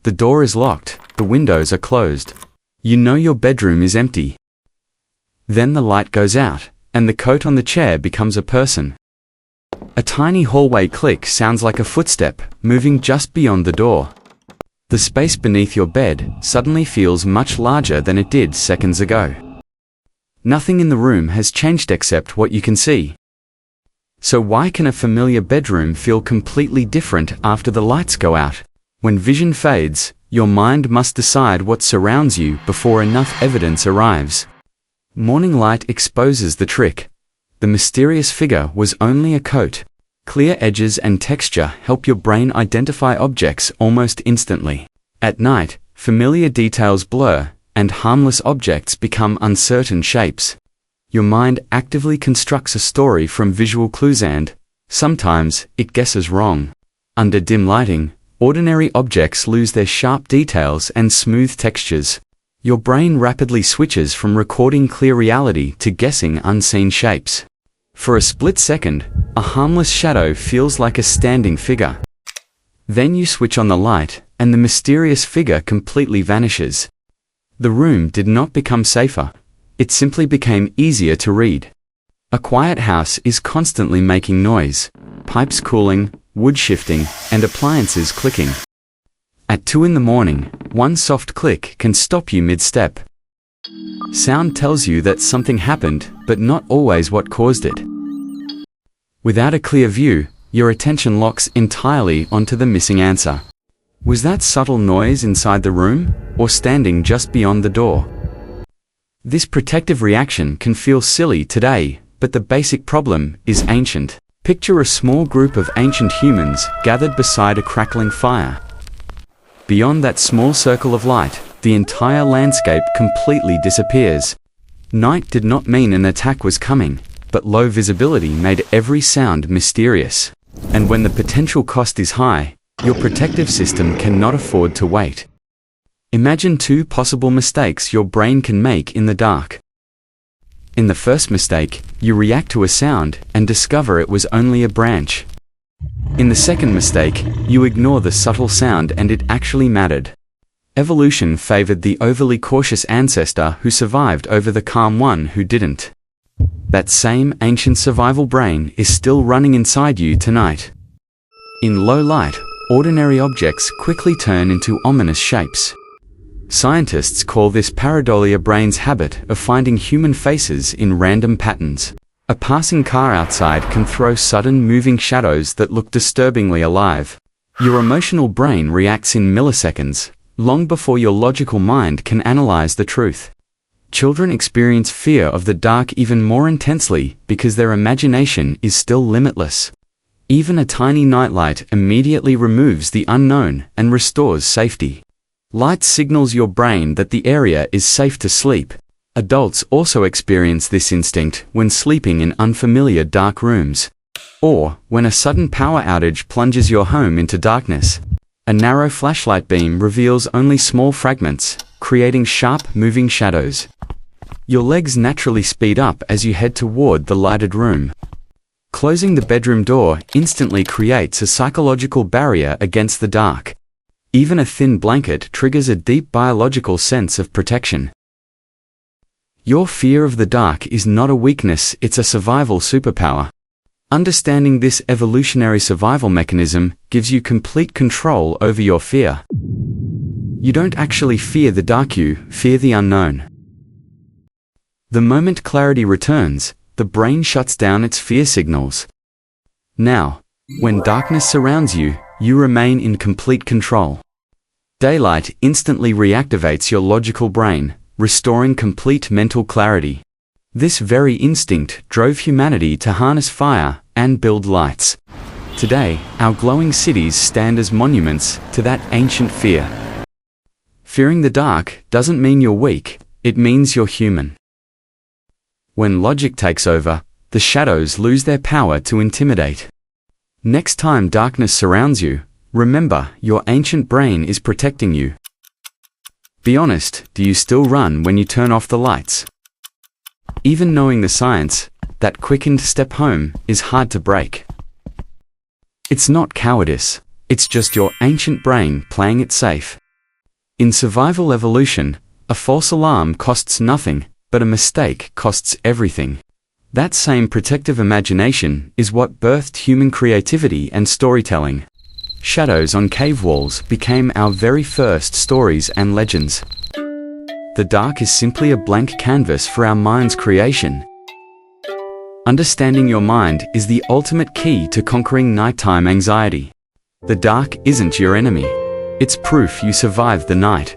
The door is locked, the windows are closed. You know your bedroom is empty. Then the light goes out, and the coat on the chair becomes a person. A tiny hallway click sounds like a footstep, moving just beyond the door. The space beneath your bed suddenly feels much larger than it did seconds ago. Nothing in the room has changed except what you can see. So why can a familiar bedroom feel completely different after the lights go out? When vision fades, your mind must decide what surrounds you before enough evidence arrives. Morning light exposes the trick. The mysterious figure was only a coat. Clear edges and texture help your brain identify objects almost instantly. At night, familiar details blur, and harmless objects become uncertain shapes. Your mind actively constructs a story from visual clues and, sometimes, it guesses wrong. Under dim lighting, ordinary objects lose their sharp details and smooth textures. Your brain rapidly switches from recording clear reality to guessing unseen shapes. For a split second, a harmless shadow feels like a standing figure. Then you switch on the light, and the mysterious figure completely vanishes. The room did not become safer. It simply became easier to read. A quiet house is constantly making noise, pipes cooling, wood shifting, and appliances clicking. At 2 in the morning, one soft click can stop you mid-step. Sound tells you that something happened, but not always what caused it. Without a clear view, your attention locks entirely onto the missing answer. Was that subtle noise inside the room, or standing just beyond the door? This protective reaction can feel silly today, but the basic problem is ancient. Picture a small group of ancient humans gathered beside a crackling fire. Beyond that small circle of light, the entire landscape completely disappears. Night did not mean an attack was coming, but low visibility made every sound mysterious. And when the potential cost is high, your protective system cannot afford to wait. Imagine 2 possible mistakes your brain can make in the dark. In the first mistake, you react to a sound and discover it was only a branch. In the second mistake, you ignore the subtle sound and it actually mattered. Evolution favored the overly cautious ancestor who survived over the calm one who didn't. That same ancient survival brain is still running inside you tonight. In low light, ordinary objects quickly turn into ominous shapes. Scientists call this pareidolia brain's habit of finding human faces in random patterns. A passing car outside can throw sudden moving shadows that look disturbingly alive. Your emotional brain reacts in milliseconds, long before your logical mind can analyze the truth. Children experience fear of the dark even more intensely because their imagination is still limitless. Even a tiny nightlight immediately removes the unknown and restores safety. Light signals your brain that the area is safe to sleep. Adults also experience this instinct when sleeping in unfamiliar dark rooms, or when a sudden power outage plunges your home into darkness. A narrow flashlight beam reveals only small fragments, creating sharp, moving shadows. Your legs naturally speed up as you head toward the lighted room. Closing the bedroom door instantly creates a psychological barrier against the dark. Even a thin blanket triggers a deep biological sense of protection. Your fear of the dark is not a weakness, it's a survival superpower. Understanding this evolutionary survival mechanism gives you complete control over your fear. You don't actually fear the dark, you fear the unknown. The moment clarity returns, the brain shuts down its fear signals. Now, when darkness surrounds you, you remain in complete control. Daylight instantly reactivates your logical brain, restoring complete mental clarity. This very instinct drove humanity to harness fire and build lights. Today, our glowing cities stand as monuments to that ancient fear. Fearing the dark doesn't mean you're weak, it means you're human. When logic takes over, the shadows lose their power to intimidate. Next time darkness surrounds you, remember your ancient brain is protecting you. Be honest, do you still run when you turn off the lights? Even knowing the science, that quickened step home is hard to break. It's not cowardice, it's just your ancient brain playing it safe. In survival evolution, a false alarm costs nothing, but a mistake costs everything. That same protective imagination is what birthed human creativity and storytelling. Shadows on cave walls became our very first stories and legends. The dark is simply a blank canvas for our mind's creation. Understanding your mind is the ultimate key to conquering nighttime anxiety. The dark isn't your enemy. It's proof you survived the night.